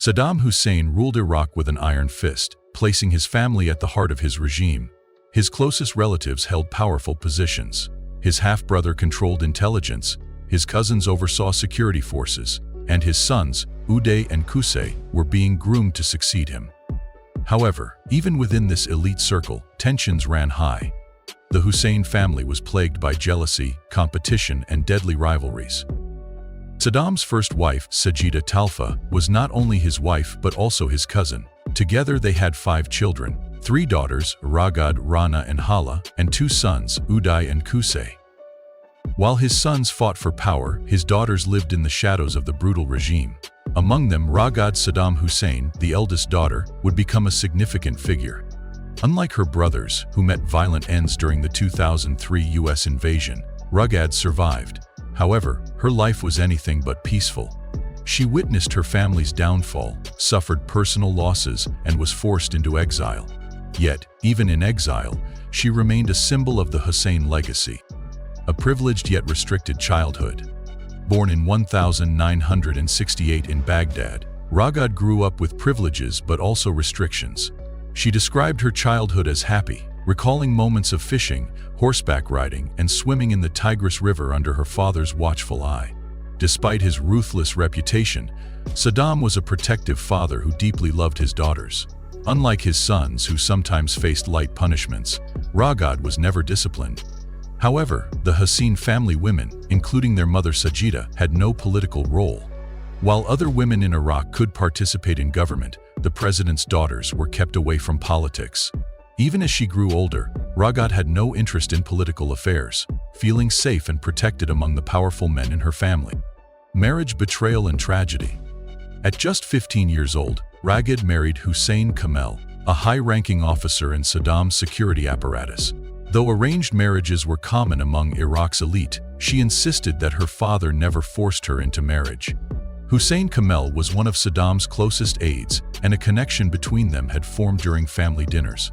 Saddam Hussein ruled Iraq with an iron fist, placing his family at the heart of his regime. His closest relatives held powerful positions. His half-brother controlled intelligence, his cousins oversaw security forces, and his sons, Uday and Qusay, were being groomed to succeed him. However, even within this elite circle, tensions ran high. The Hussein family was plagued by jealousy, competition, and deadly rivalries. Saddam's first wife, Sajida Talfa, was not only his wife but also his cousin. Together they had 5 children, 3 daughters, Ragad, Rana, and Hala, and 2 sons, Uday and Qusay. While his sons fought for power, his daughters lived in the shadows of the brutal regime. Among them, Ragad Saddam Hussein, the eldest daughter, would become a significant figure. Unlike her brothers, who met violent ends during the 2003 U.S. invasion, Ragad survived. However, her life was anything but peaceful. She witnessed her family's downfall, suffered personal losses, and was forced into exile. Yet, even in exile, she remained a symbol of the Hussein legacy. A privileged yet restricted childhood. Born in 1968 in Baghdad, Ragad grew up with privileges but also restrictions. She described her childhood as happy, recalling moments of fishing, horseback riding, and swimming in the Tigris River under her father's watchful eye. Despite his ruthless reputation, Saddam was a protective father who deeply loved his daughters. Unlike his sons, who sometimes faced light punishments, Ragad was never disciplined. However, the Hussein family women, including their mother Sajida, had no political role. While other women in Iraq could participate in government, the president's daughters were kept away from politics. Even as she grew older, Ragad had no interest in political affairs, feeling safe and protected among the powerful men in her family. Marriage, betrayal, and tragedy. At just 15 years old, Ragad married Hussein Kamel, a high-ranking officer in Saddam's security apparatus. Though arranged marriages were common among Iraq's elite, she insisted that her father never forced her into marriage. Hussein Kamel was one of Saddam's closest aides, and a connection between them had formed during family dinners.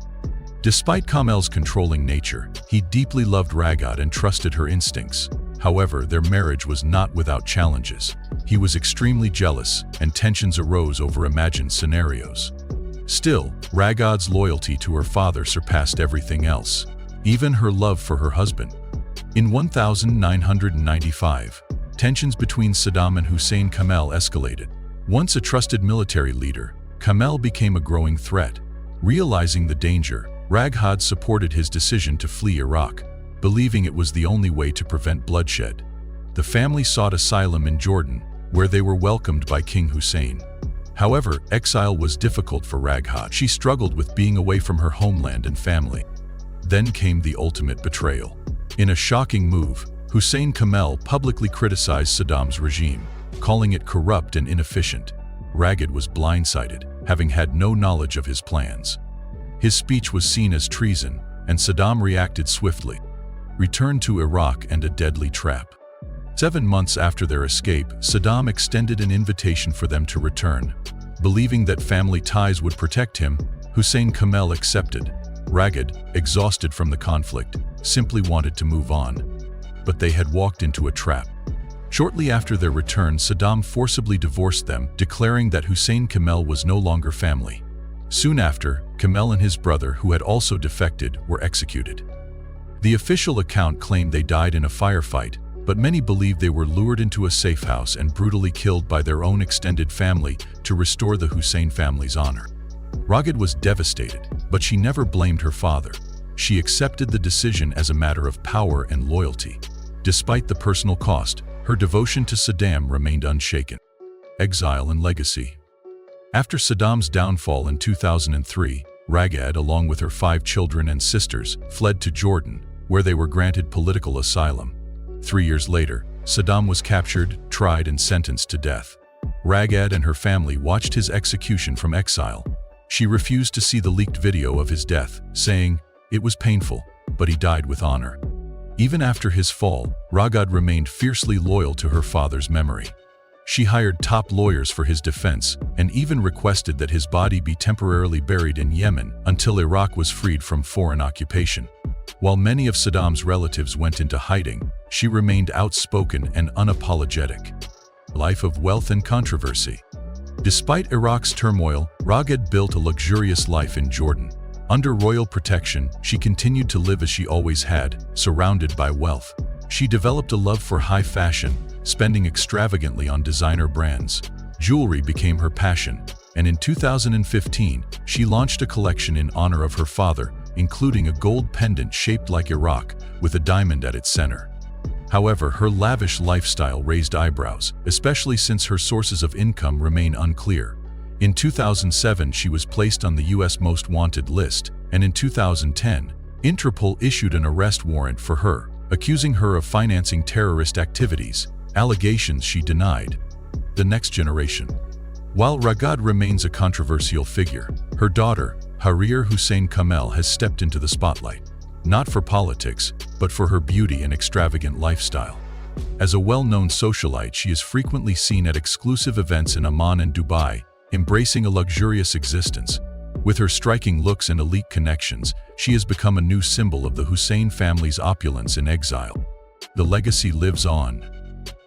Despite Kamel's controlling nature, he deeply loved Ragad and trusted her instincts. However, their marriage was not without challenges. He was extremely jealous, and tensions arose over imagined scenarios. Still, Ragad's loyalty to her father surpassed everything else, even her love for her husband. In 1995, tensions between Saddam and Hussein Kamel escalated. Once a trusted military leader, Kamel became a growing threat. Realizing the danger, Ragad supported his decision to flee Iraq, believing it was the only way to prevent bloodshed. The family sought asylum in Jordan, where they were welcomed by King Hussein. However, exile was difficult for Ragad. She struggled with being away from her homeland and family. Then came the ultimate betrayal. In a shocking move, Hussein Kamel publicly criticized Saddam's regime, calling it corrupt and inefficient. Ragad was blindsided, having had no knowledge of his plans. His speech was seen as treason, and Saddam reacted swiftly. Return to Iraq and a deadly trap. 7 months after their escape, Saddam extended an invitation for them to return. Believing that family ties would protect him, Hussein Kamel accepted. Ragad, exhausted from the conflict, simply wanted to move on. But they had walked into a trap. Shortly after their return, Saddam forcibly divorced them, declaring that Hussein Kamel was no longer family. Soon after, Kamel and his brother, who had also defected, were executed. The official account claimed they died in a firefight, but many believe they were lured into a safe house and brutally killed by their own extended family to restore the Hussein family's honor. Ragad was devastated, but she never blamed her father. She accepted the decision as a matter of power and loyalty. Despite the personal cost, her devotion to Saddam remained unshaken. Exile and legacy. After Saddam's downfall in 2003, Ragad, along with her 5 children and sisters, fled to Jordan, where they were granted political asylum. 3 years later, Saddam was captured, tried, and sentenced to death. Ragad and her family watched his execution from exile. She refused to see the leaked video of his death, saying, "It was painful, but he died with honor." Even after his fall, Ragad remained fiercely loyal to her father's memory. She hired top lawyers for his defense and even requested that his body be temporarily buried in Yemen until Iraq was freed from foreign occupation. While many of Saddam's relatives went into hiding, she remained outspoken and unapologetic. Life of wealth and controversy. Despite Iraq's turmoil, Ragad built a luxurious life in Jordan. Under royal protection, she continued to live as she always had, surrounded by wealth. She developed a love for high fashion, spending extravagantly on designer brands. Jewelry became her passion, and in 2015, she launched a collection in honor of her father, including a gold pendant shaped like Iraq, with a diamond at its center. However, her lavish lifestyle raised eyebrows, especially since her sources of income remain unclear. In 2007, she was placed on the U.S. Most Wanted list, and in 2010, Interpol issued an arrest warrant for her, accusing her of financing terrorist activities, allegations she denied. The next generation. While Ragad remains a controversial figure, her daughter, Harir Hussein Kamel, has stepped into the spotlight, not for politics, but for her beauty and extravagant lifestyle. As a well-known socialite, she is frequently seen at exclusive events in Amman and Dubai, embracing a luxurious existence. With her striking looks and elite connections, she has become a new symbol of the Hussein family's opulence in exile. The legacy lives on.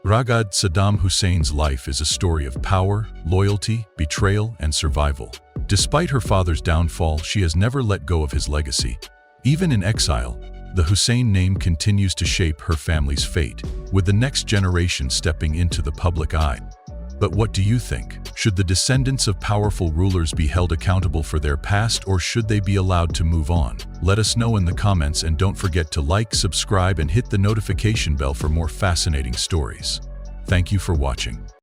Ragad Saddam Hussein's life is a story of power, loyalty, betrayal, and survival. Despite her father's downfall, she has never let go of his legacy. Even in exile, the Hussein name continues to shape her family's fate, with the next generation stepping into the public eye. But what do you think? Should the descendants of powerful rulers be held accountable for their past, or should they be allowed to move on? Let us know in the comments, and don't forget to like, subscribe, and hit the notification bell for more fascinating stories. Thank you for watching.